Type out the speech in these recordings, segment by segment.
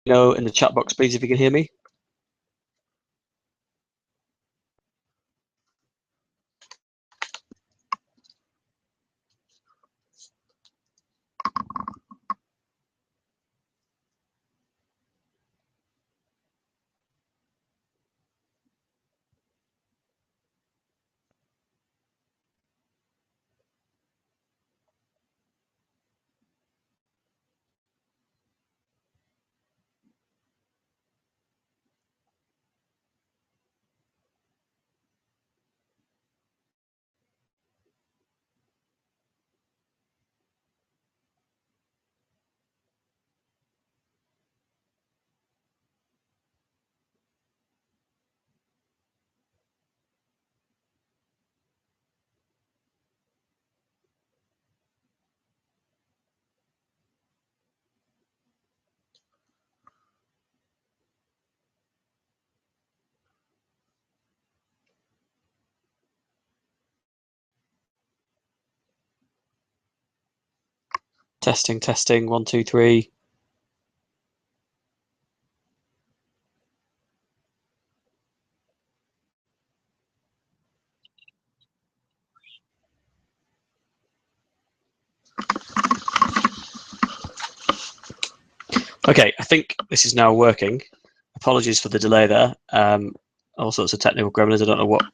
know in the chat box, please, if you can hear me. Testing, testing, 1, 2, 3. Okay, I think this is now working. Apologies for the delay there. All sorts of technical gremlins. I don't know what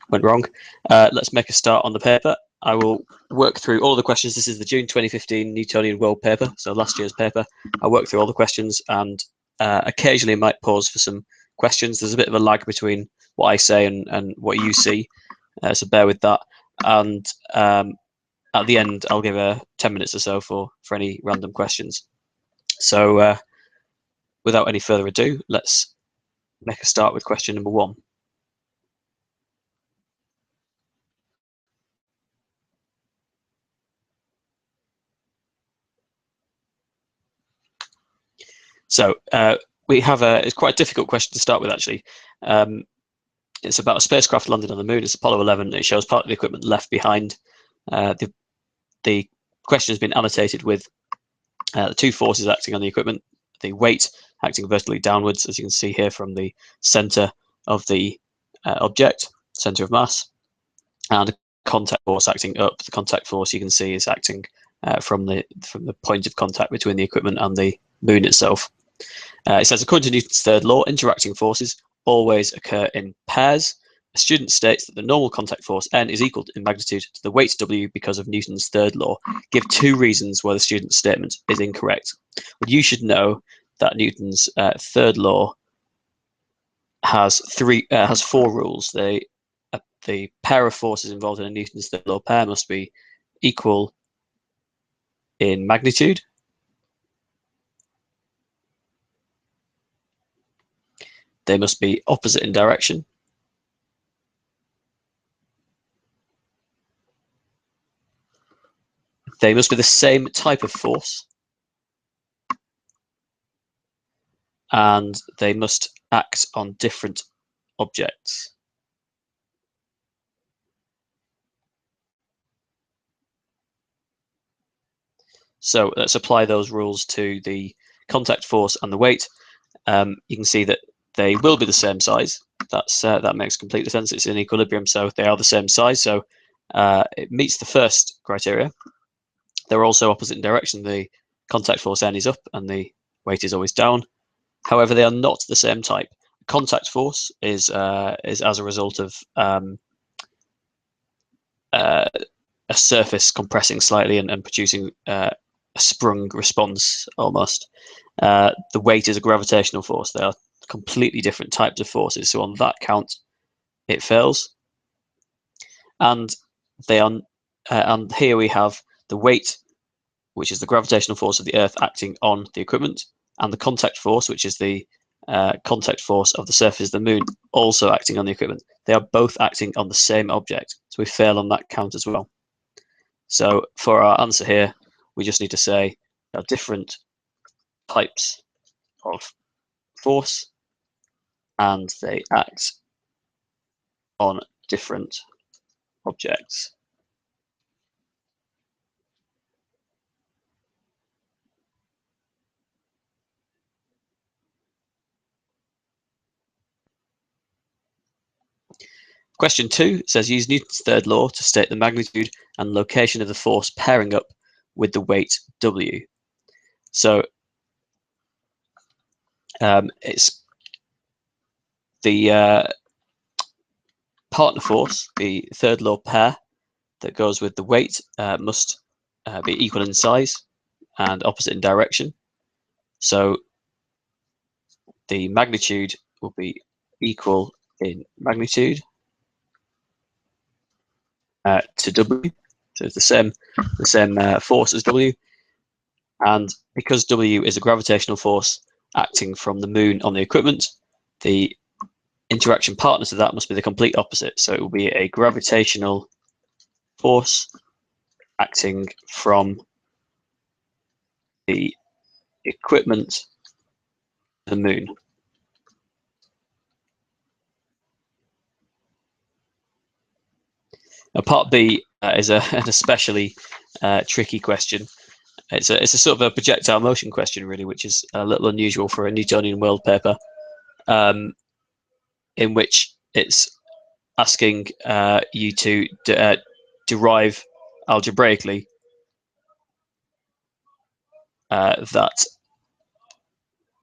went wrong. Let's make a start on the paper. I will work through all of the questions. This is the June 2015 Newtonian World paper, so last year's paper. I'll work through all the questions and occasionally might pause for some questions. There's a bit of a lag between what I say and what you see, so bear with that. And at the end, I'll give 10 minutes or so for any random questions. So without any further ado, let's make a start with question number 1. So we have it's quite a difficult question to start with, actually. It's about a spacecraft landed on the moon. It's Apollo 11. It shows part of the equipment left behind. The question has been annotated with the 2 forces acting on the equipment, the weight acting vertically downwards, as you can see here from the center of the object, center of mass, and a contact force acting up. The contact force you can see is acting from the point of contact between the equipment and the moon itself. It says, according to Newton's third law, interacting forces always occur in pairs. A student states that the normal contact force N is equal in magnitude to the weight W because of Newton's third law. Give 2 reasons why the student's statement is incorrect. Well, you should know that Newton's third law has 4 rules. The pair of forces involved in a Newton's third law pair must be equal in magnitude. They must be opposite in direction. They must be the same type of force. And they must act on different objects. So let's apply those rules to the contact force and the weight. You can see that they will be the same size. That makes complete sense. It's in equilibrium, so they are the same size. So it meets the first criteria. They're also opposite in direction. The contact force N is up and the weight is always down. However, they are not the same type. Contact force is as a result of a surface compressing slightly and producing a sprung response almost. The weight is a gravitational force. They are completely different types of forces. So on that count, it fails. And they are, and here we have the weight, which is the gravitational force of the Earth acting on the equipment, and the contact force, which is the contact force of the surface of the moon, also acting on the equipment. They are both acting on the same object. So we fail on that count as well. So for our answer here, we just need to say there are different types of force and they act on different objects. Question 2 says use Newton's third law to state the magnitude and location of the force pairing up with the weight W. So it's the partner force, the third law pair that goes with the weight, must be equal in size and opposite in direction. So the magnitude will be equal in magnitude to W. So it's the same force as W. And because W is a gravitational force acting from the moon on the equipment, the interaction partner to that must be the complete opposite. So it will be a gravitational force acting from the equipment to the moon. Now, part B is an especially tricky question. It's a sort of a projectile motion question, really, which is a little unusual for a Newtonian World paper, in which it's asking you to derive algebraically that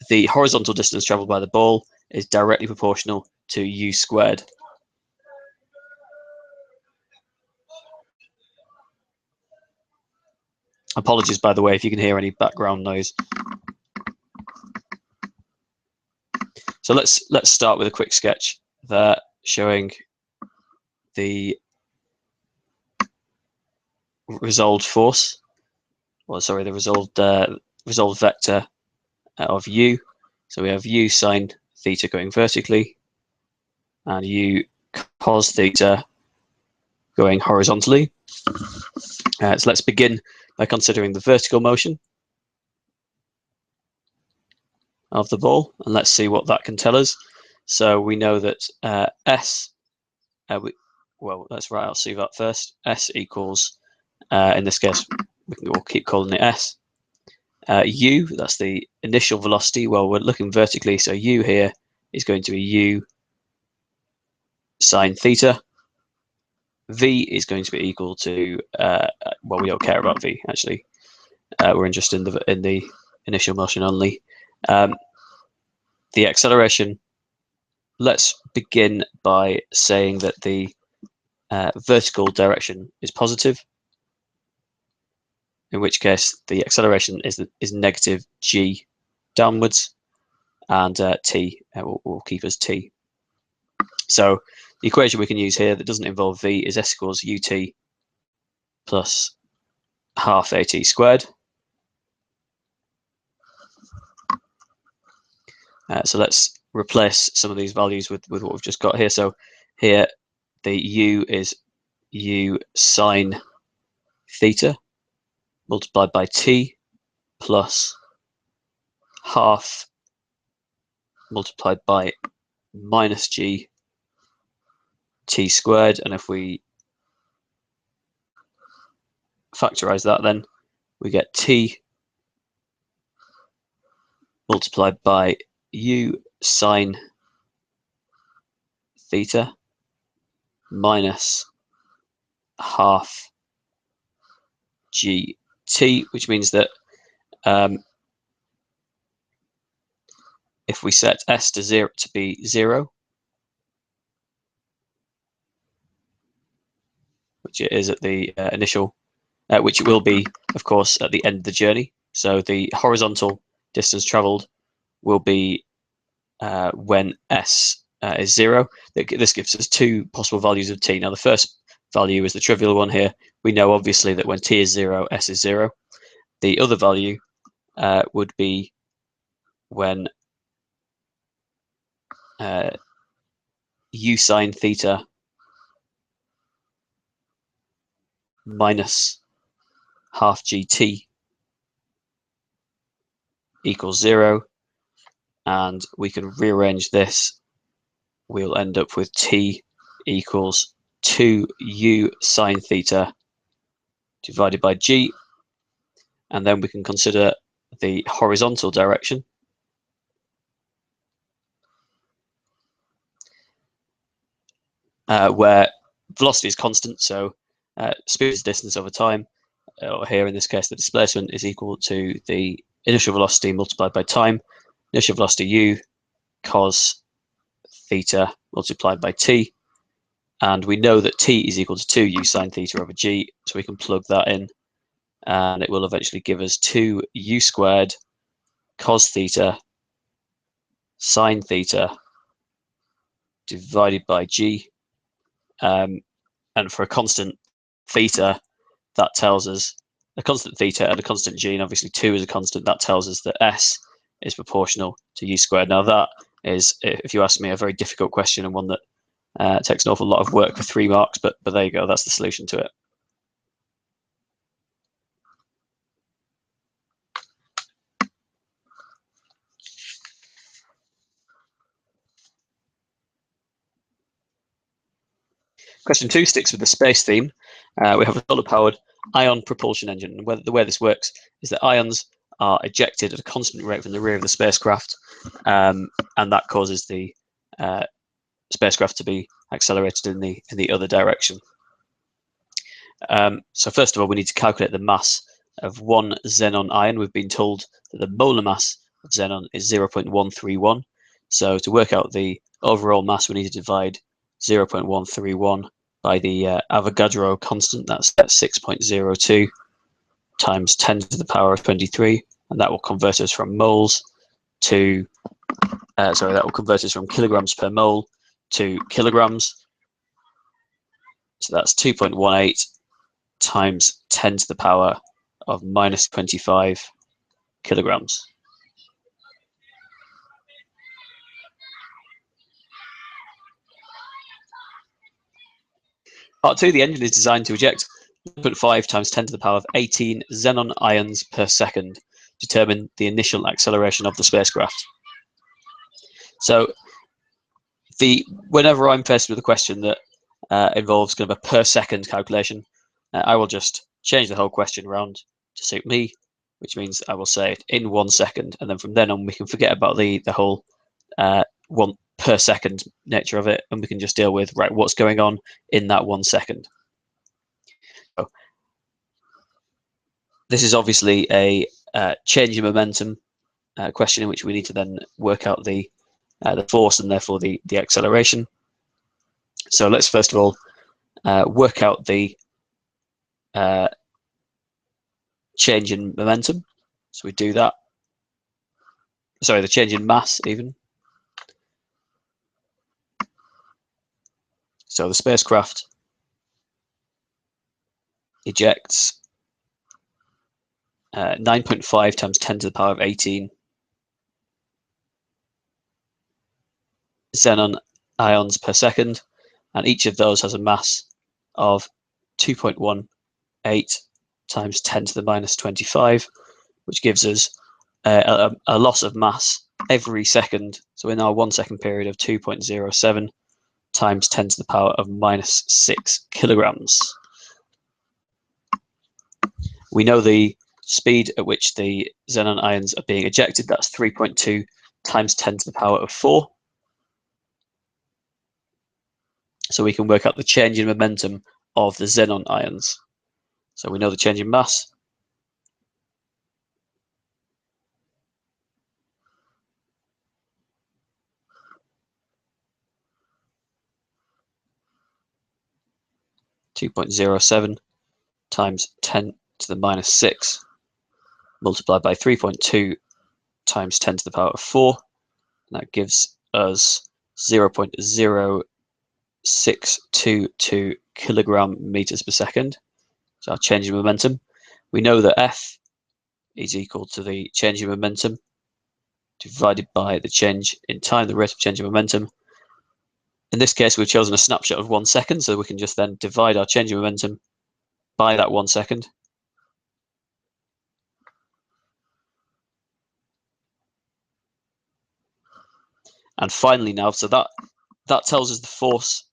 the horizontal distance traveled by the ball is directly proportional to u squared. Apologies, by the way, if you can hear any background noise. So let's start with a quick sketch there showing the resolved force, or sorry, the resolved vector of u. So we have u sine theta going vertically and u cos theta going horizontally. So let's begin by considering the vertical motion of the ball, and let's see what that can tell us. So we know that S, well, let's write out C that first. S equals, in this case, we'll keep calling it S. U, that's the initial velocity. Well, we're looking vertically, so U here is going to be U sine theta. V is going to be equal to, well, we don't care about V, actually. We're interested in the initial motion only. The acceleration, let's begin by saying that the vertical direction is positive, in which case the acceleration is negative g downwards, and t will keep us t. So the equation we can use here that doesn't involve v is s equals ut plus half at squared. So let's replace some of these values with what we've just got here. So here the u is u sine theta multiplied by t plus half multiplied by minus g t squared. And if we factorize that, then we get t multiplied by u sine theta minus half gt, which means that if we set s to be 0, which it is at the initial, which it will be, of course, at the end of the journey. So the horizontal distance traveled will be when s is 0. This gives us two possible values of t. Now, the first value is the trivial one here. We know, obviously, that when t is 0, s is 0. The other value would be when u sine theta minus half gt equals 0, and we can rearrange this. We'll end up with t equals 2u sine theta divided by g, and then we can consider the horizontal direction. where velocity is constant, so speed is distance over time, or here in this case the displacement is equal to the initial velocity multiplied by time, initial velocity u cos theta multiplied by t, and we know that t is equal to 2u sine theta over g, so we can plug that in, and it will eventually give us 2u squared cos theta sine theta divided by g, and for a constant theta, that tells us a constant theta and a constant g, and obviously 2 is a constant, that tells us that s is proportional to u squared. Now that is, if you ask me, a very difficult question, and one that takes an awful lot of work for 3 marks, but there you go, that's the solution to it. Question 2 sticks with the space theme. We have a solar-powered ion propulsion engine, and the way this works is that ions are ejected at a constant rate from the rear of the spacecraft, and that causes the spacecraft to be accelerated in the other direction. So first of all, we need to calculate the mass of one xenon ion. We've been told that the molar mass of xenon is 0.131. So to work out the overall mass, we need to divide 0.131 by the Avogadro constant. That's 6.02 times 10 to the power of 23, and that will convert us from moles to that will convert us from kilograms per mole to kilograms. So that's 2.18 times 10 to the power of minus 25 kilograms. Part 2, the engine is designed to eject 0.5 times 10 to the power of 18 xenon ions per second. Determine the initial acceleration of the spacecraft. So whenever I'm faced with a question that involves kind of a per second calculation, I will just change the whole question around to suit me, which means I will say it in 1 second, and then from then on we can forget about the whole 1 per second nature of it, and we can just deal with, right, what's going on in that 1 second. So this is obviously a change in momentum question in which we need to then work out the force and therefore the acceleration. So let's first of all work out the change in momentum. So we do that. Sorry, the change in mass even. So the spacecraft ejects 9.5 times 10 to the power of 18 xenon ions per second, and each of those has a mass of 2.18 times 10 to the minus 25, which gives us a loss of mass every second. So in our 1 second period of 2.07 times 10 to the power of minus 6 kilograms. We know the speed at which the xenon ions are being ejected. That's 3.2 times 10 to the power of 4. So we can work out the change in momentum of the xenon ions. So we know the change in mass. (2.07 times 10 to the minus 6 multiplied by 3.2 times 10 to the power of 4. And that gives us 0.0622 kilogram meters per second. So our change in momentum. We know that F is equal to the change in momentum divided by the change in time, the rate of change in momentum. In this case, we've chosen a snapshot of 1 second, so we can just then divide our change in momentum by that 1 second. And finally now, so that tells us the force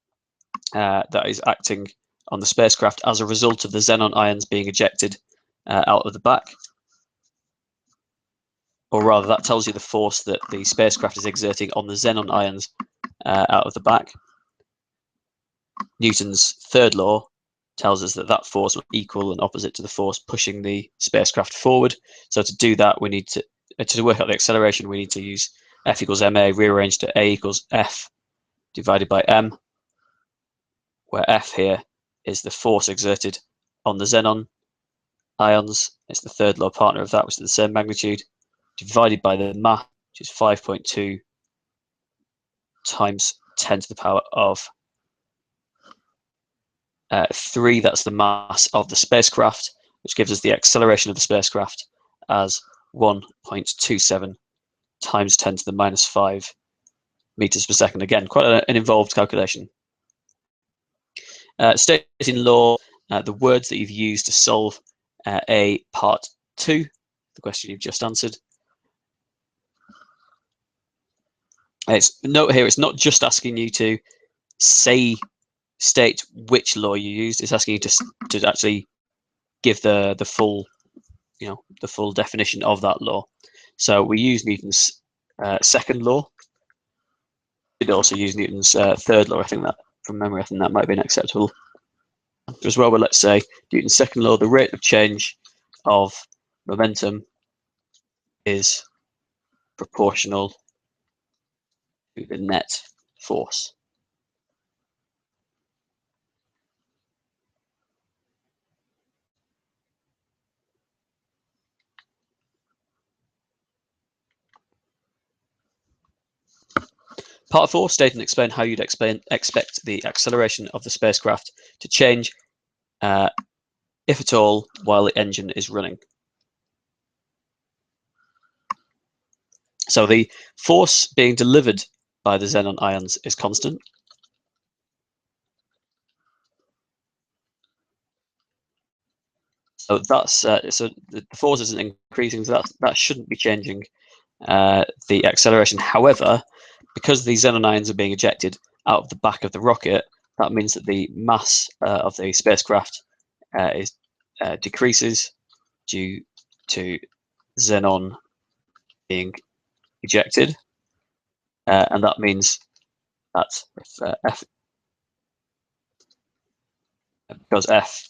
that is acting on the spacecraft as a result of the xenon ions being ejected out of the back. Or rather, that tells you the force that the spacecraft is exerting on the xenon ions out of the back. Newton's third law tells us that that force will equal and opposite to the force pushing the spacecraft forward. So to do that, we need to work out the acceleration, we need to use F equals ma rearranged to A equals F divided by m, where F here is the force exerted on the xenon ions. It's the third law partner of that, which is the same magnitude, divided by the mass, which is 5.2 times 10 to the power of 3. That's the mass of the spacecraft, which gives us the acceleration of the spacecraft as 1.27 times 10 to the minus 5 meters per second. Again, quite an involved calculation. Stating law, the words that you've used to solve A part 2, the question you've just answered. Note here, it's not just asking you to state which law you used. It's asking you to actually give the full, the full definition of that law. So we use Newton's second law. We did also use Newton's third law. I think that, from memory, I think that might have been acceptable as well. But let's say Newton's second law: the rate of change of momentum is proportional to the net force. Part 4, state and explain how you'd expect the acceleration of the spacecraft to change, if at all, while the engine is running. So the force being delivered by the xenon ions is constant. So that's so the force isn't increasing, so that shouldn't be changing the acceleration. However, because the xenon ions are being ejected out of the back of the rocket, that means that the mass of the spacecraft decreases due to xenon being ejected, and that means that if F because F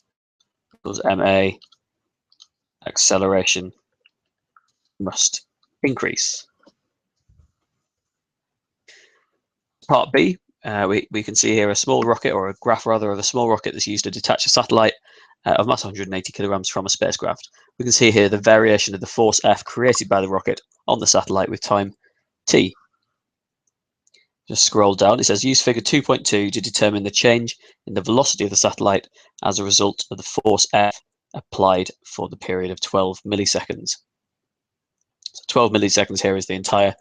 equals ma, acceleration must increase. Part B, we can see here a small rocket, or a graph rather, of a small rocket that's used to detach a satellite of mass 180 kilograms from a spacecraft. We can see here the variation of the force F created by the rocket on the satellite with time t. Just scroll down. It says use figure 2.2 to determine the change in the velocity of the satellite as a result of the force F applied for the period of 12 milliseconds. So 12 milliseconds here is the entire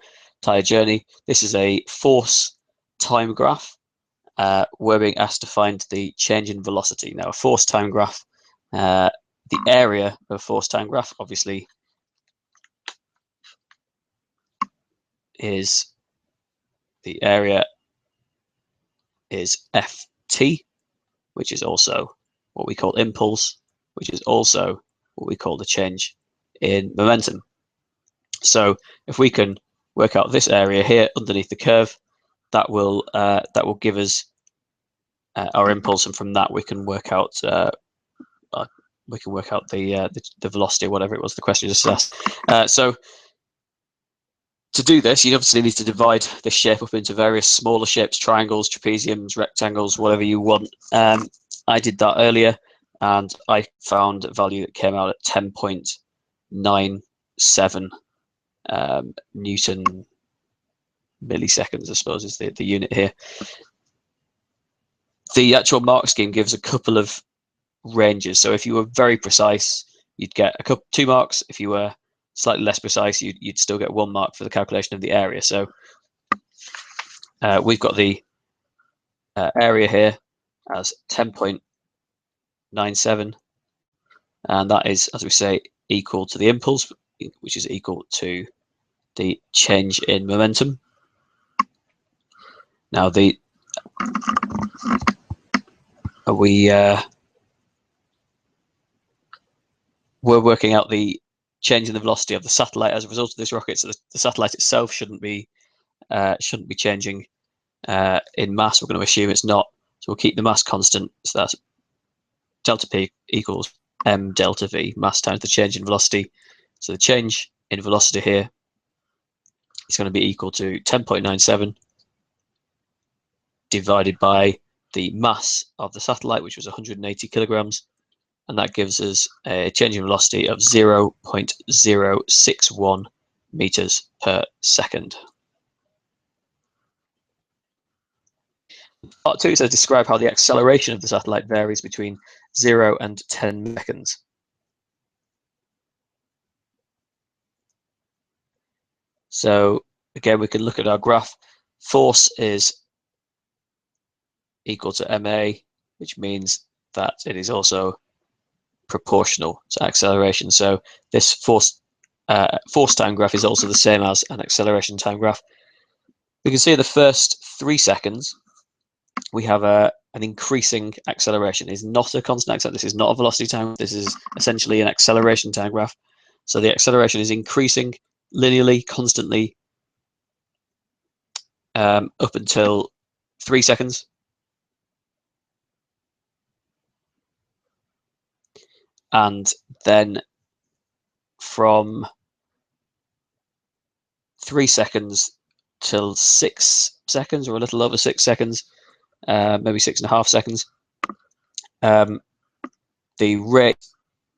journey. This is a force time graph. We're being asked to find the change in velocity. Now, a force time graph, the area of a force time graph, obviously, is the area is ft, which is also what we call impulse, which is also what we call the change in momentum. So if we can work out this area here underneath the curve, that will give us our impulse, and from that we can work out the velocity, whatever it was the question just asked. So to do this, you obviously need to divide this shape up into various smaller shapes: triangles, trapeziums, rectangles, whatever you want. I did that earlier, and I found a value that came out at 10.97 Newton milliseconds, I suppose, is the unit here. The actual mark scheme gives a couple of ranges. So if you were very precise, you'd get 2 marks. If you were slightly less precise, you'd still get 1 mark for the calculation of the area. So we've got the area here as 10.97, and that is, as we say, equal to the impulse, which is equal to the change in momentum. Now we're working out the change in the velocity of the satellite as a result of this rocket. So the satellite itself shouldn't be changing in mass. We're going to assume it's not. So we'll keep the mass constant. So that's delta P equals m delta V, mass times the change in velocity. So the change in velocity here is going to be equal to 10.97 divided by the mass of the satellite, which was 180 kilograms. And that gives us a change in velocity of 0.061 meters per second. Part 2 says describe how the acceleration of the satellite varies between 0 and 10 seconds. So again, we can look at our graph. Force is equal to ma, which means that it is also proportional to acceleration. So this force time graph is also the same as an acceleration time graph. We can see in the first 3 seconds, we have an increasing acceleration. It's not a constant acceleration. This is not a velocity time. This is essentially an acceleration time graph. So the acceleration is increasing linearly, constantly, up until 3 seconds. And then from 3 seconds till 6 seconds, or a little over 6 seconds, maybe 6.5 seconds, the rate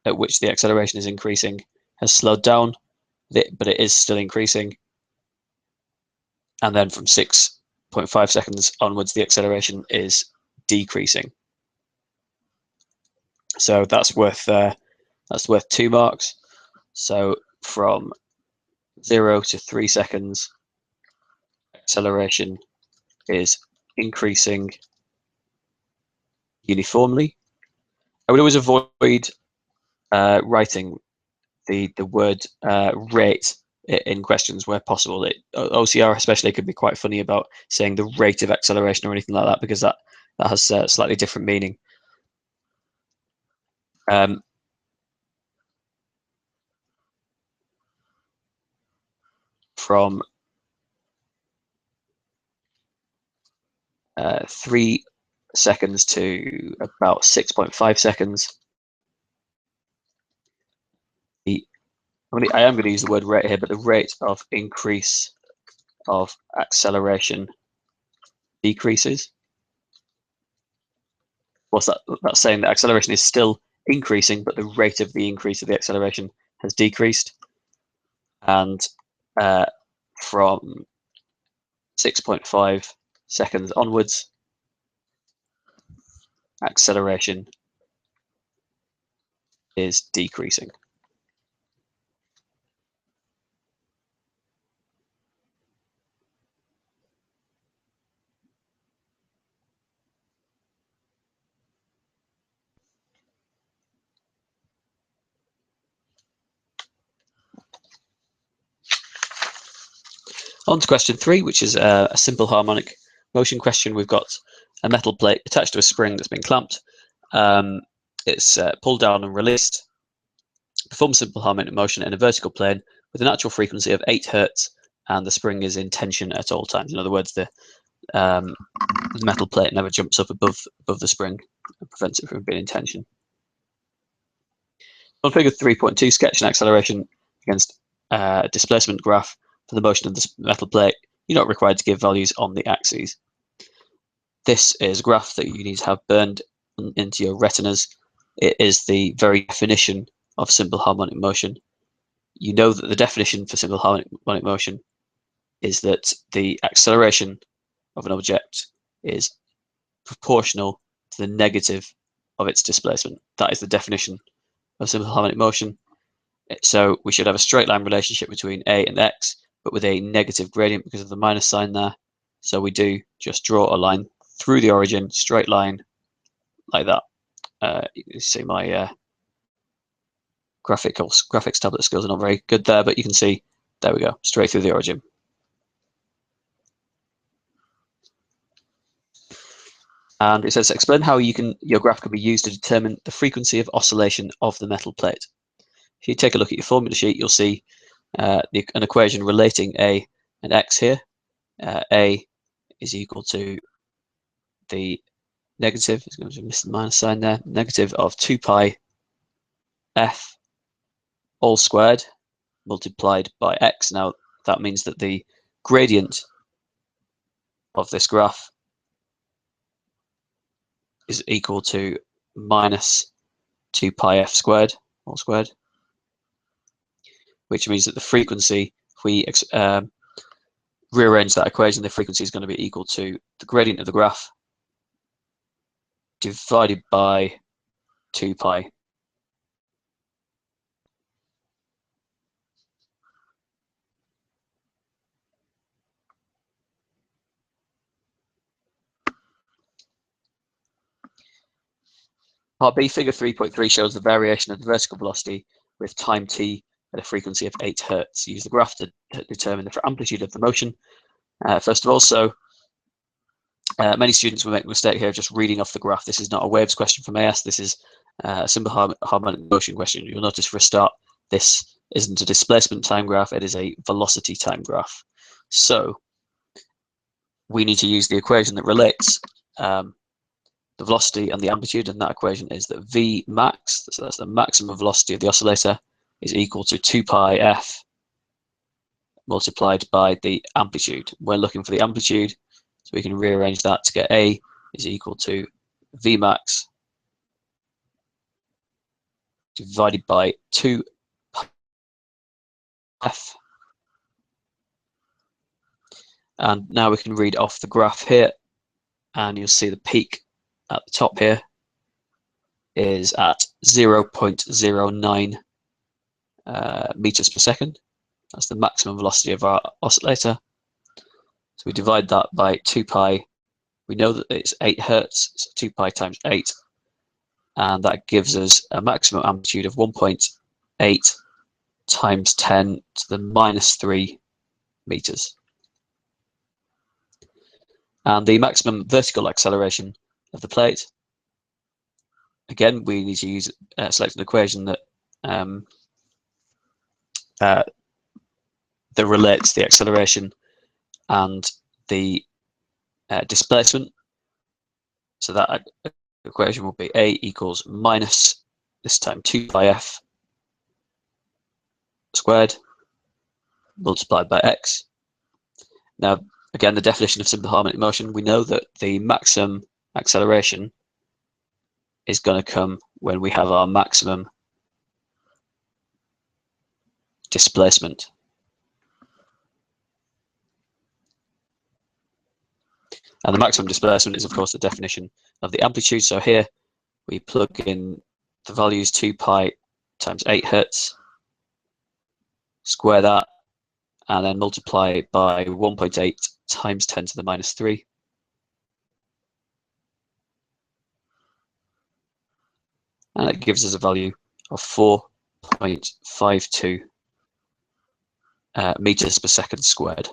at which the acceleration is increasing has slowed down, but it is still increasing. And then from 6.5 seconds onwards, the acceleration is decreasing. So that's worth 2 marks. So from 0 to 3 seconds, acceleration is increasing uniformly. I would always avoid writing the word rate in questions where possible. OCR especially could be quite funny about saying the rate of acceleration or anything like that, because that has a slightly different meaning. From 3 seconds to about 6.5 seconds, I am going to use the word rate here, but the rate of increase of acceleration decreases. Of course, that's saying that acceleration is still increasing, but the rate of the increase of the acceleration has decreased. And from 6.5 seconds onwards, acceleration is decreasing. On to question 3, which is a simple harmonic motion question. We've got a metal plate attached to a spring that's been clamped. It's pulled down and released. Perform simple harmonic motion in a vertical plane with a natural frequency of 8 Hertz, and the spring is in tension at all times. In other words, the metal plate never jumps up above the spring and prevents it from being in tension. On figure 3.2, sketch an acceleration against a displacement graph for the motion of the metal plate. You're not required to give values on the axes. This is a graph that you need to have burned into your retinas. It is the very definition of simple harmonic motion. You know that the definition for simple harmonic motion is that the acceleration of an object is proportional to the negative of its displacement. That is the definition of simple harmonic motion. So we should have a straight line relationship between a and x, but with a negative gradient because of the minus sign there. So we do just draw a line through the origin, straight line, like that. You see my graphics tablet skills are not very good there, but you can see, there we go, straight through the origin. And it says, explain how your graph can be used to determine the frequency of oscillation of the metal plate. If you take a look at your formula sheet, you'll see an equation relating A and X here. A is equal to the negative, it's going to miss the minus sign there, negative of 2 pi f all squared multiplied by x. Now that means that the gradient of this graph is equal to minus 2 pi f squared all squared, which means that the frequency, if we rearrange that equation, the frequency is going to be equal to the gradient of the graph divided by 2 pi. Part B, figure 3.3 shows the variation of the vertical velocity with time t at a frequency of 8 Hertz. Use the graph to determine the amplitude of the motion. First of all, so many students will make the mistake here of just reading off the graph. This is not a waves question from AS. This is a simple harmonic motion question. You'll notice for a start, this isn't a displacement time graph. It is a velocity time graph. So we need to use the equation that relates the velocity and the amplitude, and that equation is that V max, so that's the maximum velocity of the oscillator, is equal to 2 pi f multiplied by the amplitude. We're looking for the amplitude, so we can rearrange that to get A is equal to V max divided by 2 f. And now we can read off the graph here, and you'll see the peak at the top here is at 0.09 meters per second. That's the maximum velocity of our oscillator. So we divide that by 2 pi. We know that it's 8 Hertz, so 2 pi times 8. And that gives us a maximum amplitude of 1.8 times 10 to the minus 3 meters. And the maximum vertical acceleration of the plate, again, we need to use select an equation that that relates the acceleration and the displacement. So that equation will be A equals minus, this time 2 pi f squared multiplied by x. Now, again, the definition of simple harmonic motion, we know that the maximum acceleration is going to come when we have our maximum displacement. And the maximum displacement is, of course, the definition of the amplitude. So here we plug in the values 2 pi times 8 Hertz, square that, and then multiply by 1.8 times 10 to the minus 3. And it gives us a value of 4.52 meters per second squared.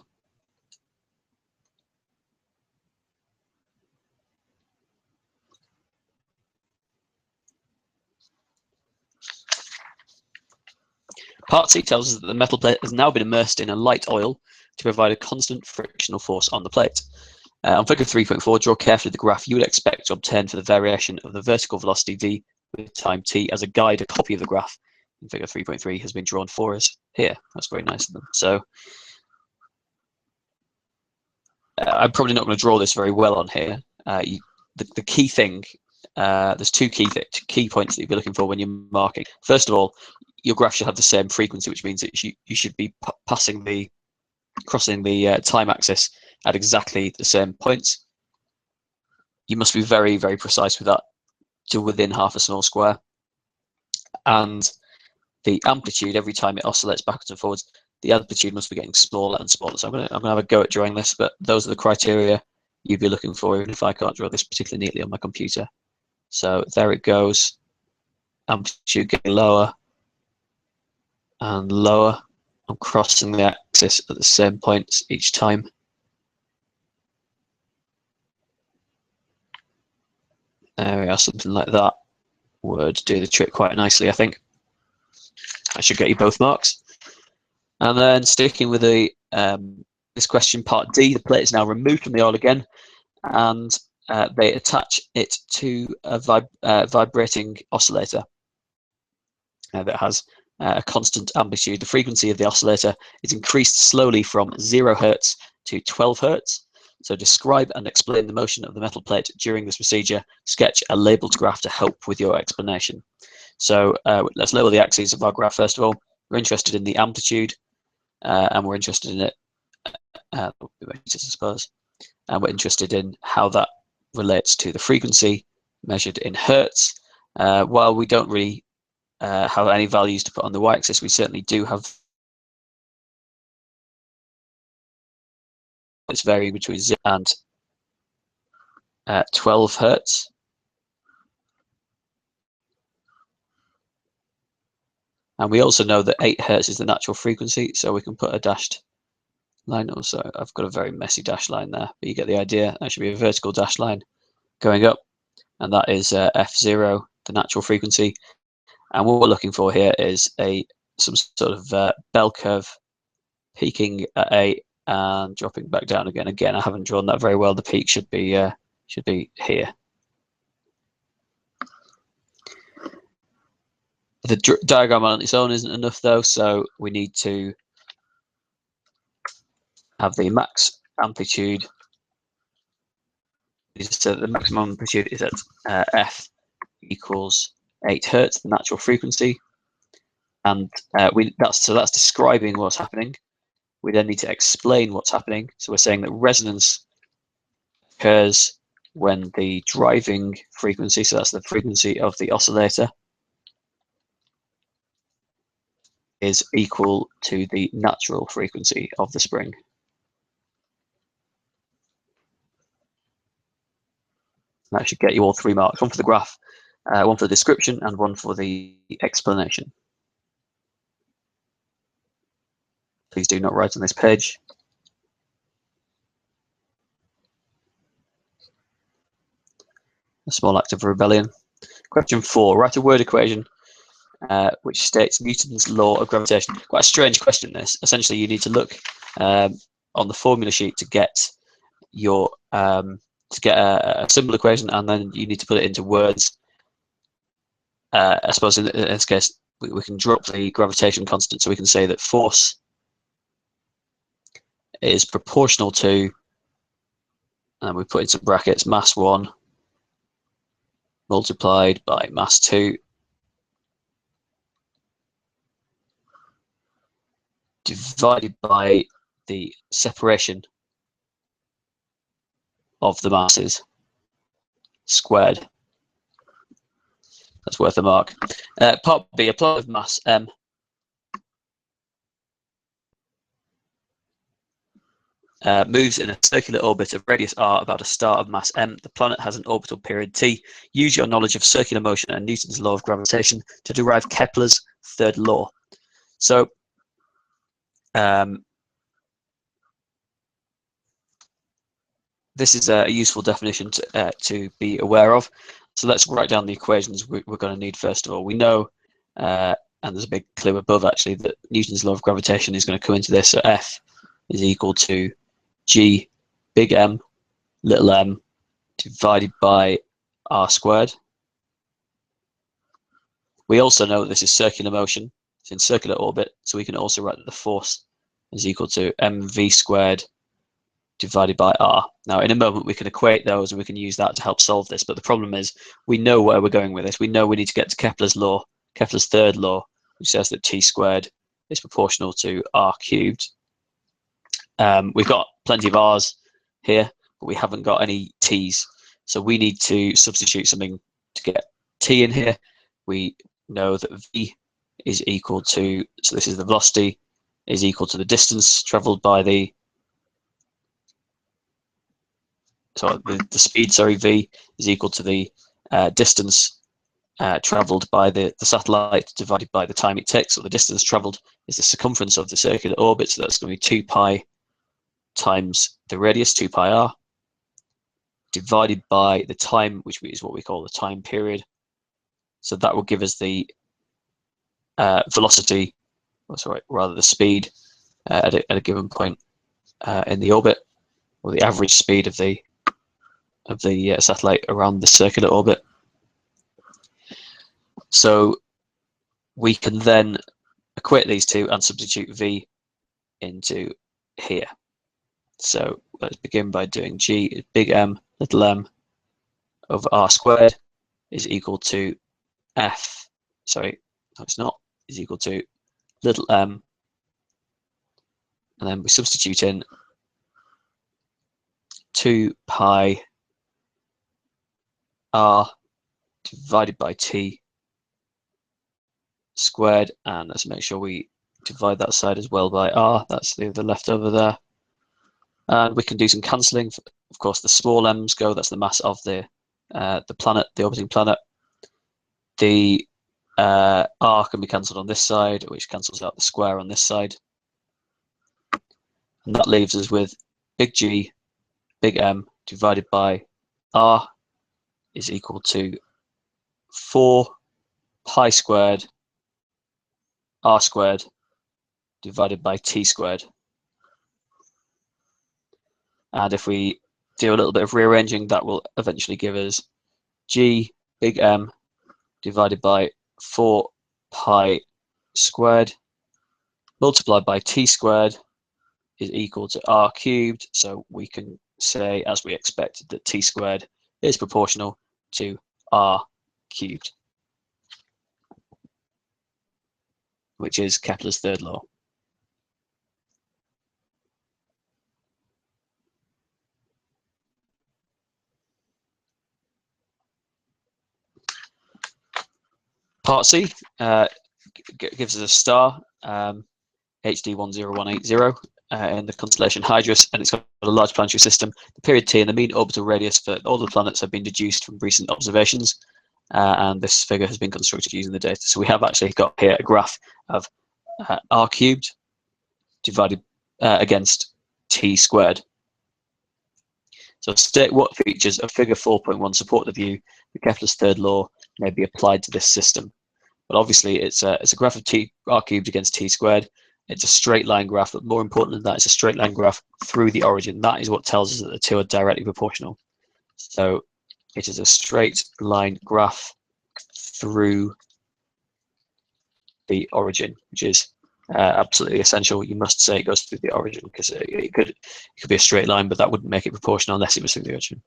Part C tells us that the metal plate has now been immersed in a light oil to provide a constant frictional force on the plate. On figure 3.4, draw carefully the graph you would expect to obtain for the variation of the vertical velocity v with time t. As a guide, a copy of the graph in figure 3.3 has been drawn for us here. That's very nice of them. So I'm probably not going to draw this very well on here. The key thing, there's two key points that you'll be looking for when you're marking. First of all, your graph should have the same frequency, which means that you should be crossing the time axis at exactly the same points. You must be very, very precise with that to within half a small square. And the amplitude, every time it oscillates backwards and forwards, the amplitude must be getting smaller and smaller. So I'm gonna have a go at drawing this, but those are the criteria you'd be looking for, even if I can't draw this particularly neatly on my computer. So there it goes, amplitude getting lower and lower. I'm crossing the axis at the same points each time. There we are, something like that would do the trick quite nicely, I think. I should get you both marks. And then sticking with the this question, part D, the plate is now removed from the oil again, and they attach it to a vibrating oscillator that has a constant amplitude. The frequency of the oscillator is increased slowly from 0 Hertz to 12 Hertz. So describe and explain the motion of the metal plate during this procedure. Sketch a labeled graph to help with your explanation. So let's label the axes of our graph first of all. We're interested in the amplitude, and we're interested in it, I suppose, and we're interested in how that relates to the frequency measured in Hertz. While we don't really have any values to put on the y-axis, we certainly do have. It's varying between 0 and 12 Hertz. And we also know that 8 Hertz is the natural frequency, so we can put a dashed line. Also, I've got a very messy dashed line there, but you get the idea. That should be a vertical dashed line going up, and that is F0, the natural frequency. And what we're looking for here is some sort of bell curve peaking at 8 and dropping back down again. Again, I haven't drawn that very well. The peak should be here. The diagram on its own isn't enough though, so we need to have the max amplitude. So the maximum amplitude is at F equals 8 Hertz, the natural frequency, and that's describing what's happening. We then need to explain what's happening. So we're saying that resonance occurs when the driving frequency, so that's the frequency of the oscillator, is equal to the natural frequency of the spring. That should get you all 3 marks, one for the graph, one for the description, and one for the explanation. Please do not write on this page. A small act of rebellion. Question 4. Write a word equation which states Newton's law of gravitation. Quite a strange question, this. Essentially, you need to look on the formula sheet to get your a simple equation, and then you need to put it into words. I suppose in this case, we can drop the gravitation constant, so we can say that force is proportional to, and we put in some brackets, mass 1 multiplied by mass 2 divided by the separation of the masses squared. That's worth a mark. Part B, a planet of mass m moves in a circular orbit of radius r about a star of mass m. The planet has an orbital period t. Use your knowledge of circular motion and Newton's law of gravitation to derive Kepler's third law. So this is a useful definition to be aware of. So let's write down the equations we're going to need first of all. We know, and there's a big clue above actually, that Newton's law of gravitation is going to come into this. So F is equal to G big M little m divided by r squared. We also know that this is circular motion. It's in circular orbit, so we can also write that the force is equal to mv squared divided by r. Now, in a moment, we can equate those and we can use that to help solve this. But the problem is, we know where we're going with this. We know we need to get to Kepler's law, Kepler's third law, which says that t squared is proportional to r cubed. We've got plenty of r's here, but we haven't got any t's. So we need to substitute something to get t in here. We know that v is equal to, so this is the velocity, is equal to the distance traveled by the, so the speed, sorry, v is equal to the distance traveled by the satellite divided by the time it takes. So the distance traveled is the circumference of the circular orbit, so that's going to be 2 pi times the radius, 2 pi r, divided by the time, which is what we call the time period. So that will give us the velocity, or sorry, rather the speed at a given point in the orbit, or the average speed of the of the satellite around the circular orbit. So we can then equate these two and substitute v into here. So let's begin by doing g, big M, little m, over r squared is equal to f, sorry, no it's not, is equal to little m, and then we substitute in 2 pi r divided by t squared, and let's make sure we divide that side as well by r, that's the left over there. And we can do some cancelling. Of course, the small m's go, that's the mass of the planet, the orbiting planet. The r can be cancelled on this side, which cancels out the square on this side. And that leaves us with big G, big M divided by r is equal to 4 pi squared r squared divided by t squared. And if we do a little bit of rearranging, that will eventually give us G, big M divided by 4 pi squared multiplied by t squared is equal to r cubed. So we can say, as we expected, that t squared is proportional to r cubed, which is Kepler's third law. Part C gives us a star, HD 10180, in the constellation Hydrus, and it's got a large planetary system. The period T and the mean orbital radius for all the planets have been deduced from recent observations, and this figure has been constructed using the data. So we have actually got here a graph of r cubed divided against t squared. So state what features of figure 4.1 support the view that Kepler's third law may be applied to this system. But obviously it's a graph of r cubed against t squared. It's a straight line graph, but more important than that, it's a straight line graph through the origin. That is what tells us that the two are directly proportional. So it is a straight line graph through the origin, which is absolutely essential. You must say it goes through the origin, because it could be a straight line, but that wouldn't make it proportional unless it was through the origin.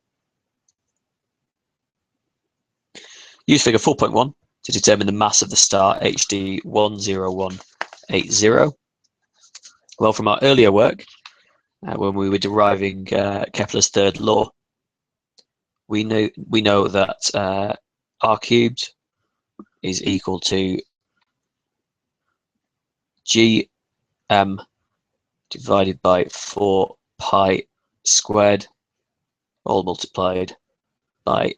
Use figure 4.1 to determine the mass of the star HD 10180. Well, from our earlier work, when we were deriving Kepler's third law, we know that r cubed is equal to g m divided by 4 pi squared, all multiplied by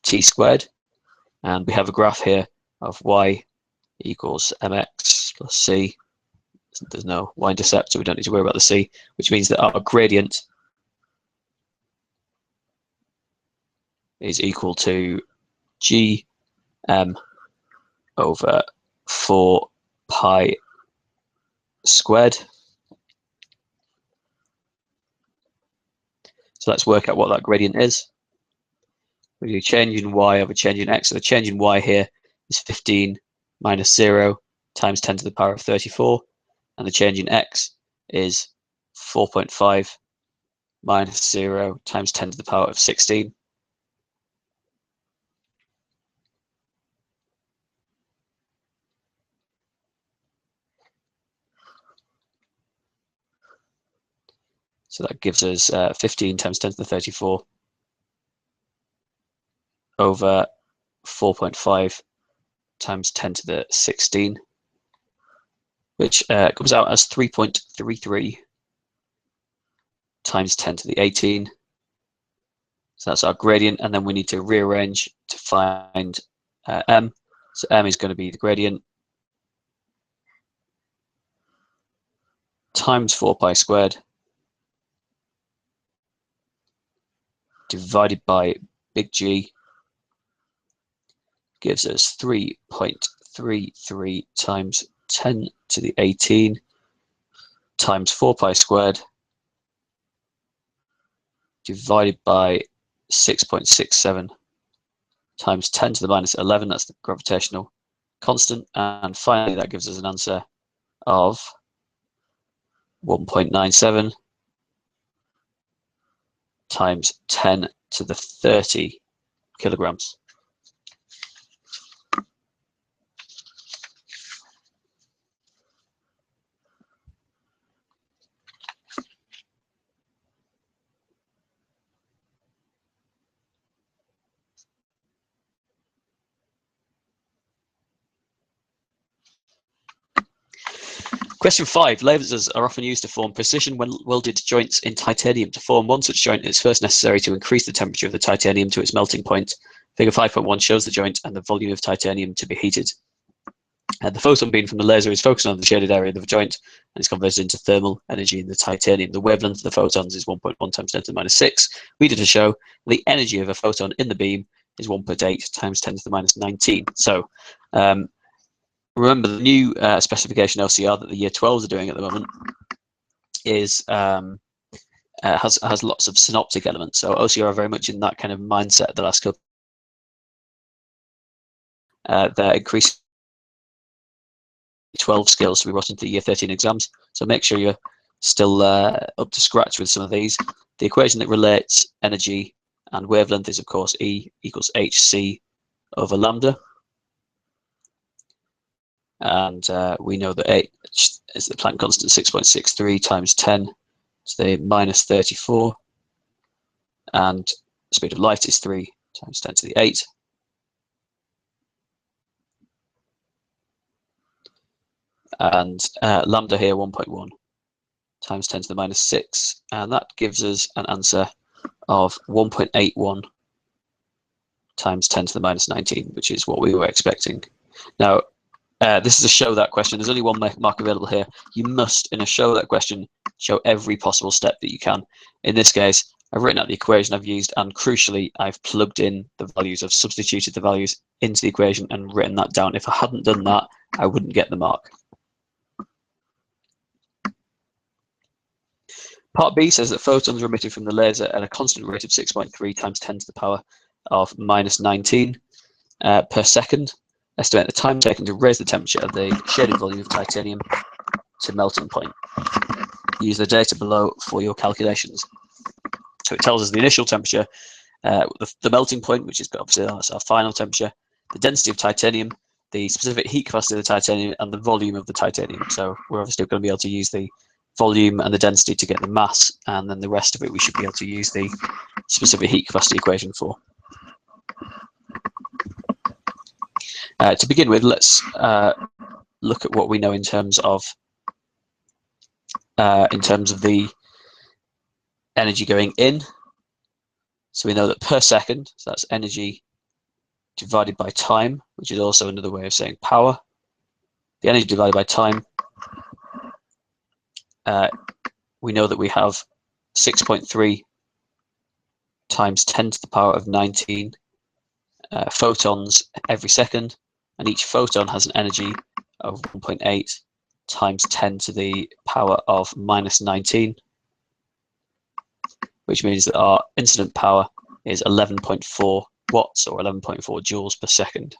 t squared. And we have a graph here of y equals mx plus c. There's no y-intercept, so we don't need to worry about the c, which means that our gradient is equal to g m over 4 pi squared. So let's work out what that gradient is. We do change in y over change in x. So the change in y here is 15 minus 0 times 10 to the power of 34. And the change in x is 4.5 minus 0 times 10 to the power of 16. So that gives us 15 times 10 to the 34 over 4.5 times 10 to the 16, which comes out as 3.33 times 10 to the 18. So that's our gradient, and then we need to rearrange to find m. So m is going to be the gradient times 4 pi squared divided by big G gives us 3.33 times 10 to the 18 times 4 pi squared divided by 6.67 times 10 to the minus 11. That's the gravitational constant. And finally, that gives us an answer of 1.97 times 10 to the 30 kilograms. Question 5. Lasers are often used to form precision welded joints in titanium. To form one such joint, it's first necessary to increase the temperature of the titanium to its melting point. Figure 5.1 shows the joint and the volume of titanium to be heated. The photon beam from the laser is focused on the shaded area of the joint and is converted into thermal energy in the titanium. The wavelength of the photons is 1.1 times 10 to the minus 6. We did a show the energy of a photon in the beam is 1.8 times 10 to the minus 19. So remember, the new specification OCR that the year 12s are doing at the moment is has lots of synoptic elements. So OCR are very much in that kind of mindset the last couple. They're increasing 12 skills to be brought into the year 13 exams. So make sure you're still up to scratch with some of these. The equation that relates energy and wavelength is, of course, E equals hc over lambda. And we know that H is the Planck constant, 6.63 times 10 to the minus 34. And the speed of light is 3 times 10 to the 8. And lambda here, 1.1 times 10 to the minus 6. And that gives us an answer of 1.81 times 10 to the minus 19, which is what we were expecting. Now, this is a show that question. There's only one mark available here. You must, in a show that question, show every possible step that you can. In this case, I've written out the equation I've used, and crucially, I've plugged in the values. I've substituted the values into the equation and written that down. If I hadn't done that, I wouldn't get the mark. Part B says that photons are emitted from the laser at a constant rate of 6.3 times 10 to the power of minus 19 per second. Estimate the time taken to raise the temperature of the shaded volume of titanium to melting point. Use the data below for your calculations. So it tells us the initial temperature, the melting point, which is obviously that's our final temperature, the density of titanium, the specific heat capacity of the titanium, and the volume of the titanium. So we're obviously going to be able to use the volume and the density to get the mass, and then the rest of it we should be able to use the specific heat capacity equation for. To begin with, let's look at what we know in terms of the energy going in. So we know that per second, so that's energy divided by time, which is also another way of saying power. The energy divided by time, we know that we have 6.3 times 10 to the power of 19 photons every second, and each photon has an energy of 1.8 times 10 to the power of minus 19, which means that our incident power is 11.4 watts or 11.4 joules per second.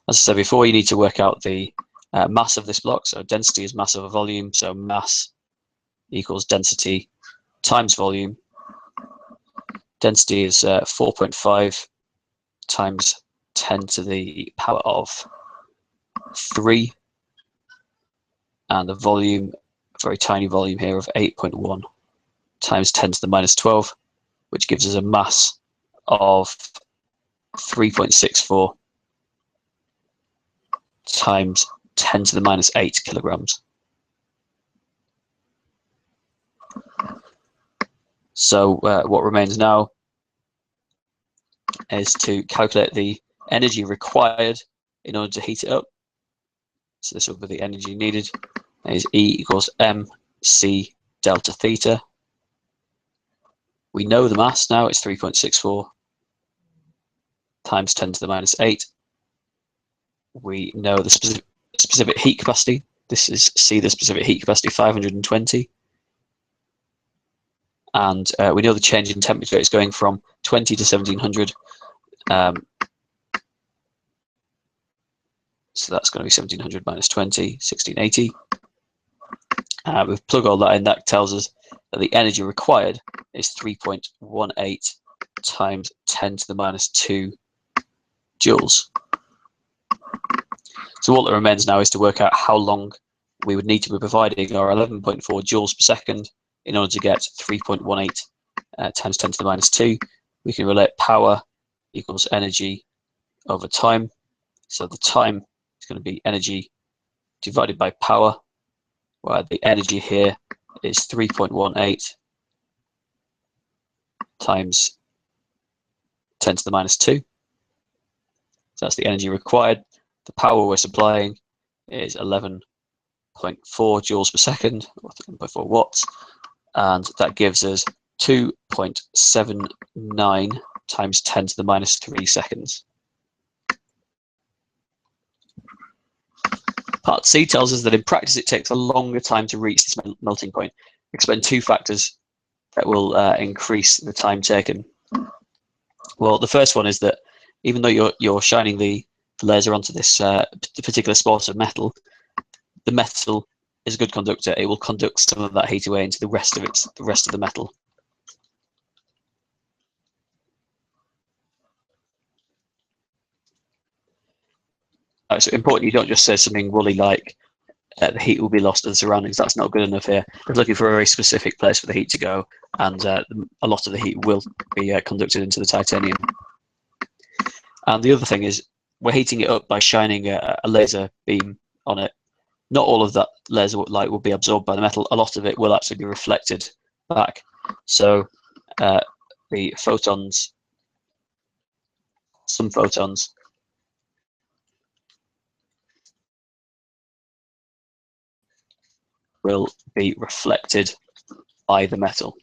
As I said before, you need to work out the mass of this block. So density is mass over volume, so mass equals density times volume. Density is 4.5 times 10 to the power of 3, and the volume, a very tiny volume here of 8.1 times 10 to the minus 12, which gives us a mass of 3.64 times 10 to the minus 8 kilograms. So what remains now is to calculate the energy required in order to heat it up. So this will be the energy needed. That is E equals mc delta theta. We know the mass now, it's 3.64 times 10 to the minus 8. We know the specific heat capacity. This is C, the specific heat capacity, 520. and we know the change in temperature is going from 20 to 1700. So that's going to be 1700 minus 20, 1680. We plug all that in. That tells us that the energy required is 3.18 times 10 to the minus 2 joules. So what that remains now is to work out how long we would need to be providing our 11.4 joules per second in order to get 3.18 times 10 to the minus 2. We can relate power equals energy over time. So the time is going to be energy divided by power, where the energy here is 3.18 times 10 to the minus 2. So that's the energy required. The power we're supplying is 11.4 joules per second, or 11.4 watts, and that gives us 2.79 times 10 to the minus 3 seconds. Part C tells us that in practice it takes a longer time to reach this melting point. Explain two factors that will increase the time taken. Well, the first one is that even though you're shining the laser onto this particular spot of metal, the metal is a good conductor. It will conduct some of that heat away into the rest of the metal. So important you don't just say something woolly like the heat will be lost to the surroundings. That's not good enough here. We're looking for a very specific place for the heat to go, and a lot of the heat will be conducted into the titanium. And the other thing is we're heating it up by shining a laser beam on it. Not all of that laser light will be absorbed by the metal. A lot of it will actually be reflected back. So the photons, some photons, will be reflected by the metal.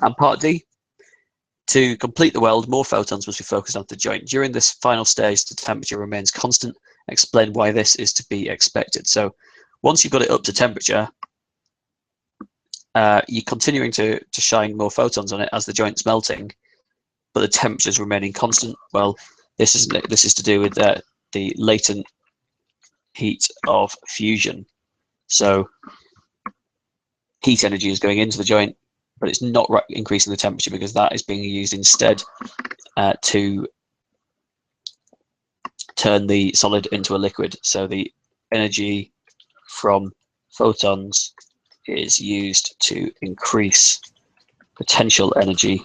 And part D, to complete the weld, more photons must be focused onto the joint. During this final stage, the temperature remains constant. Explain why this is to be expected. So once you've got it up to temperature, you're continuing to shine more photons on it as the joint's melting, but the temperature is remaining constant. Well, this is to do with the latent heat of fusion. So heat energy is going into the joint, but it's not increasing the temperature because that is being used instead to turn the solid into a liquid. So the energy from photons is used to increase potential energy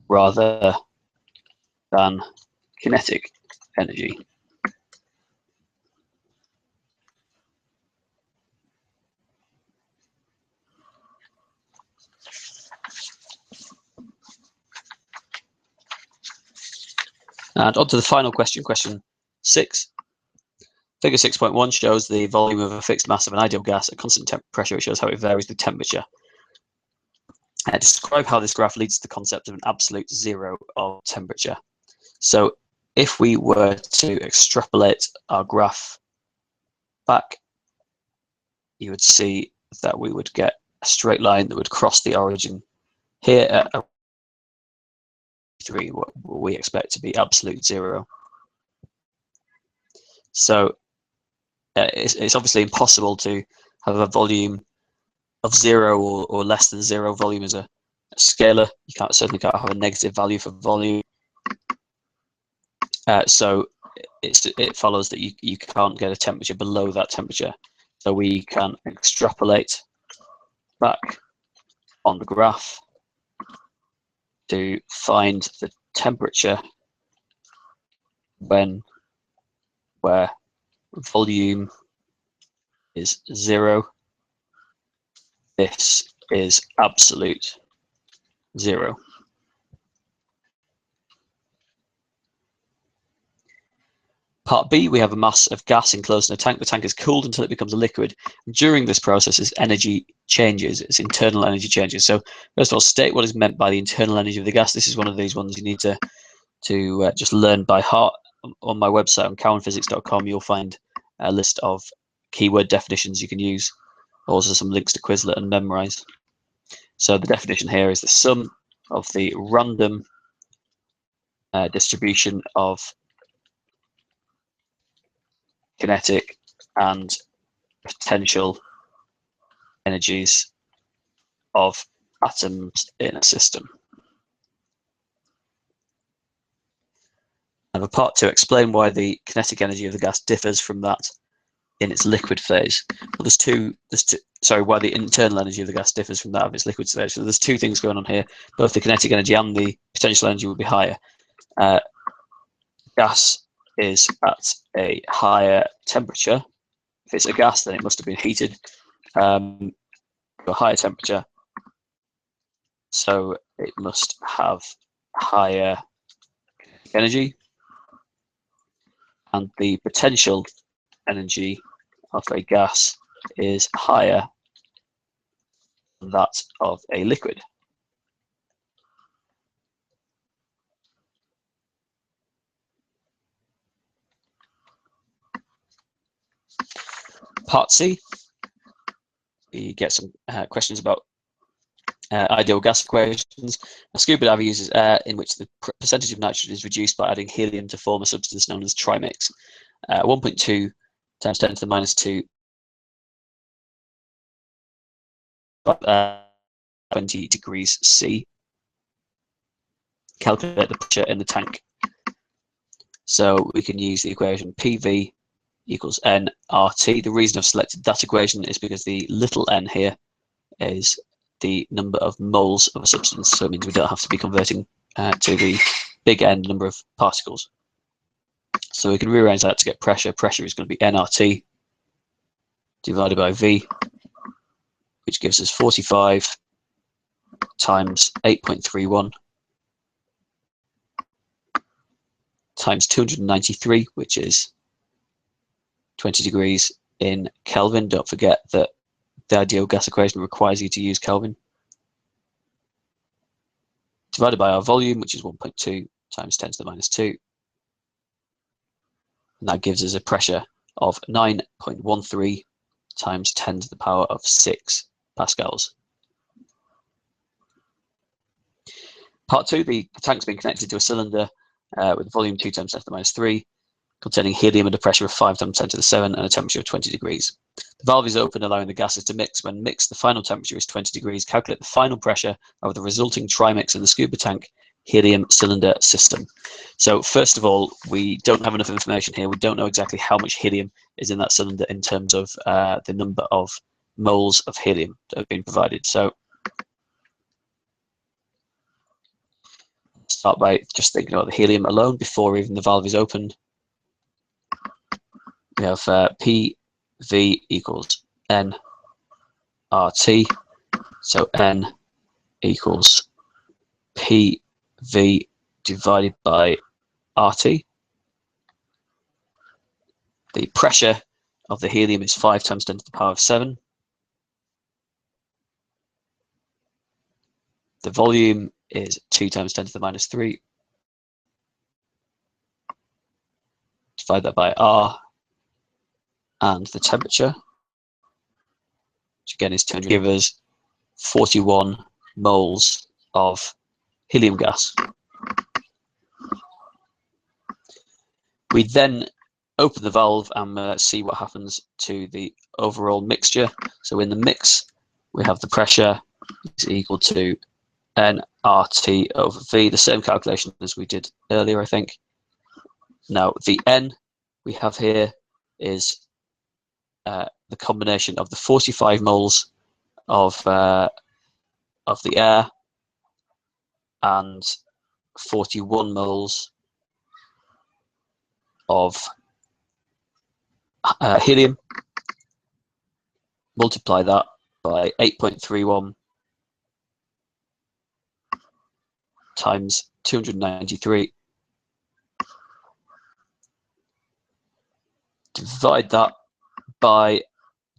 rather than kinetic energy. And on to the final question, question 6. Figure 6.1 shows the volume of a fixed mass of an ideal gas at constant pressure. It shows how it varies with temperature. Describe how this graph leads to the concept of an absolute zero of temperature. So if we were to extrapolate our graph back, you would see that we would get a straight line that would cross the origin here at 3, what we expect to be absolute zero. So it's obviously impossible to have a volume of 0 or less than 0. Volume is a scalar. You certainly can't have a negative value for volume. So it follows that you can't get a temperature below that temperature. So we can extrapolate back on the graph to find the temperature where volume is 0. This is absolute 0. Part B, we have a mass of gas enclosed in a tank. The tank is cooled until it becomes a liquid. During this process, its energy changes, its internal energy changes. So first of all, state what is meant by the internal energy of the gas. This is one of these ones you need to just learn by heart. On my website on cowenphysics.com, you'll find a list of keyword definitions you can use. Also some links to Quizlet and Memrise. So the definition here is the sum of the random distribution of kinetic and potential energies of atoms in a system. And for part 2, explain why the kinetic energy of the gas differs from that in its liquid phase. Well, sorry, why the internal energy of the gas differs from that of its liquid phase. So there's two things going on here. Both the kinetic energy and the potential energy will be higher. Gas is at a higher temperature. If it's a gas, then it must have been heated to a higher temperature. So it must have higher energy. And the potential energy of a gas is higher than that of a liquid. Part C, we get some questions about ideal gas equations. A scuba diver uses air in which the percentage of nitrogen is reduced by adding helium to form a substance known as trimix. 1.2 times 10 to the minus 2 20 degrees C. Calculate the pressure in the tank. So we can use the equation PV equals nRT. The reason I've selected that equation is because the little n here is the number of moles of a substance, so it means we don't have to be converting to the big N number of particles. So we can rearrange that to get pressure. Pressure is going to be nRT divided by V, which gives us 45 times 8.31 times 293, which is 20 degrees in Kelvin. Don't forget that the ideal gas equation requires you to use Kelvin. Divided by our volume, which is 1.2 times 10 to the minus 2. And that gives us a pressure of 9.13 times 10 to the power of 6 pascals. Part 2, the tank's been connected to a cylinder with volume 2 times 10 to the minus 3, containing helium at a pressure of 5 times 10 to the 7 and a temperature of 20 degrees. The valve is open, allowing the gases to mix. When mixed, the final temperature is 20 degrees. Calculate the final pressure of the resulting trimix in the scuba tank helium cylinder system. So first of all, we don't have enough information here. We don't know exactly how much helium is in that cylinder in terms of the number of moles of helium that have been provided. So start by just thinking about the helium alone before even the valve is opened. We have PV equals nRT, so N equals PV divided by RT. The pressure of the helium is 5 times 10 to the power of 7. The volume is 2 times 10 to the minus 3. Divide that by R. And the temperature, which again is 200, give us 41 moles of helium gas. We then open the valve and see what happens to the overall mixture. So in the mix, we have the pressure is equal to nRT over V, the same calculation as we did earlier, I think. Now, the N we have here is the combination of the 45 moles of the air and 41 moles of helium. Multiply that by 8.31 times 293. Divide that by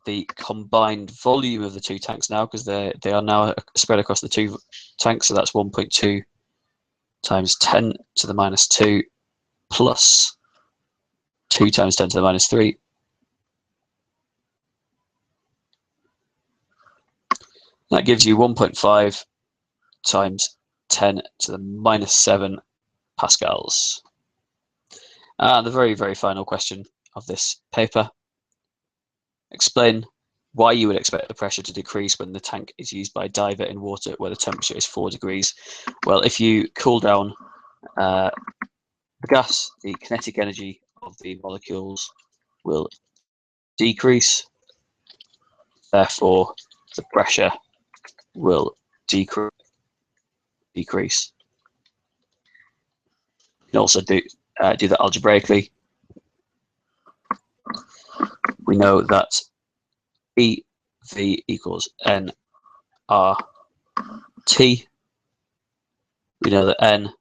the combined volume of the two tanks now, because they are now spread across the two tanks, so that's 1.2 times 10 to the minus 2 plus 2 times 10 to the minus 3. That gives you 1.5 times 10 to the minus 7 pascals. And the very, very final question of this paper. Explain why you would expect the pressure to decrease when the tank is used by a diver in water where the temperature is 4 degrees. Well, if you cool down the gas, the kinetic energy of the molecules will decrease. Therefore, the pressure will decrease. You can also do that algebraically. We know that EV equals NRT. We know that N,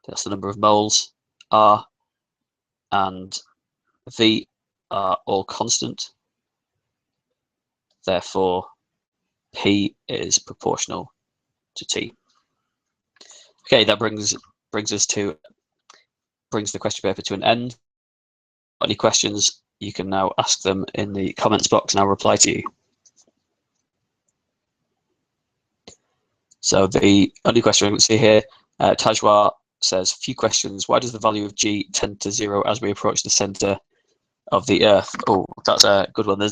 that's the number of moles, R and V are all constant. Therefore, P is proportional to T. Okay, that brings the question paper to an end. Any questions, you can now ask them in the comments box and I'll reply to you. So the only question we can see here, Tajwa says, few questions. Why does the value of G tend to 0 as we approach the center of the Earth? Oh, that's a good one. There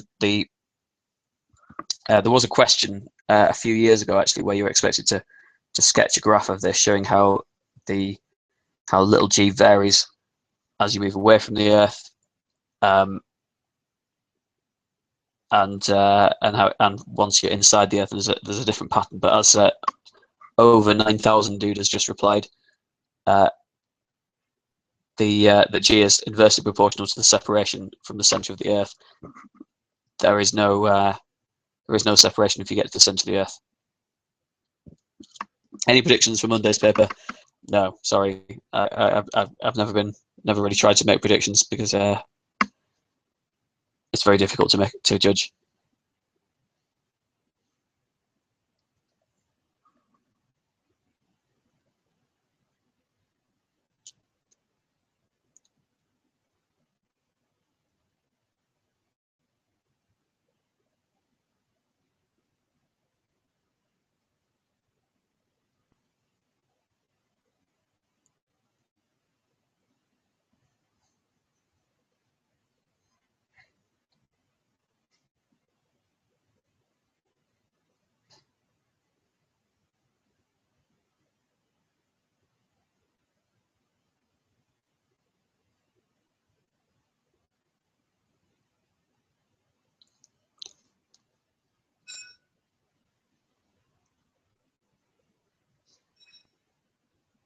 was a question a few years ago, actually, where you were expected to sketch a graph of this showing how little G varies as you move away from the Earth, and once you're inside the Earth, there's a different pattern. But as over 9,000 dude has just replied, that G is inversely proportional to the separation from the center of the Earth. There is no separation if you get to the center of the Earth. Any predictions for Monday's paper? No, sorry. I've never really tried to make predictions because it's very difficult to judge.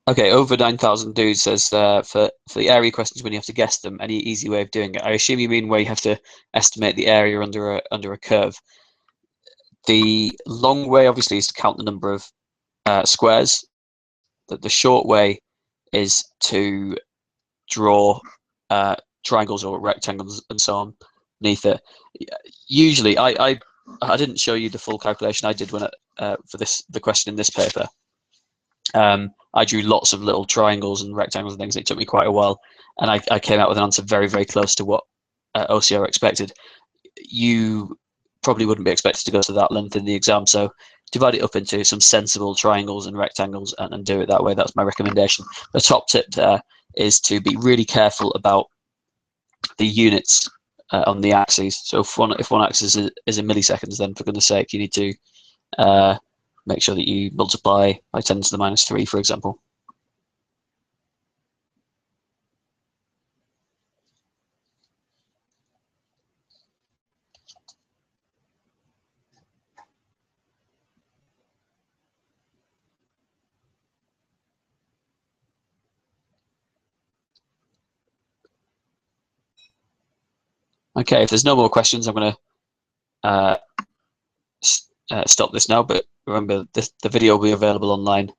Okay, over 9,000 dudes says for the area questions when you have to guess them, any easy way of doing it? I assume you mean where you have to estimate the area under a curve. The long way, obviously, is to count the number of squares. The short way is to draw triangles or rectangles and so on beneath it. Usually, I didn't show you the full calculation I did when for the question in this paper. I drew lots of little triangles and rectangles and things. It took me quite a while, and I came out with an answer very, very close to what OCR expected. You probably wouldn't be expected to go to that length in the exam, so divide it up into some sensible triangles and rectangles and do it that way. That's my recommendation. The top tip there is to be really careful about the units on the axes. So if one axis is in milliseconds, then for goodness sake, you need to make sure that you multiply by 10 to the minus 3, for example. Okay, if there's no more questions, I'm going to stop this now. But remember, the video will be available online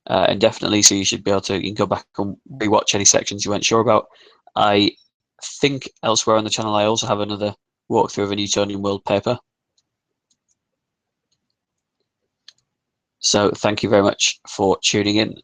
indefinitely, so you should be able to. You can go back and rewatch any sections you weren't sure about. I think elsewhere on the channel, I also have another walkthrough of a Newtonian World paper. So thank you very much for tuning in.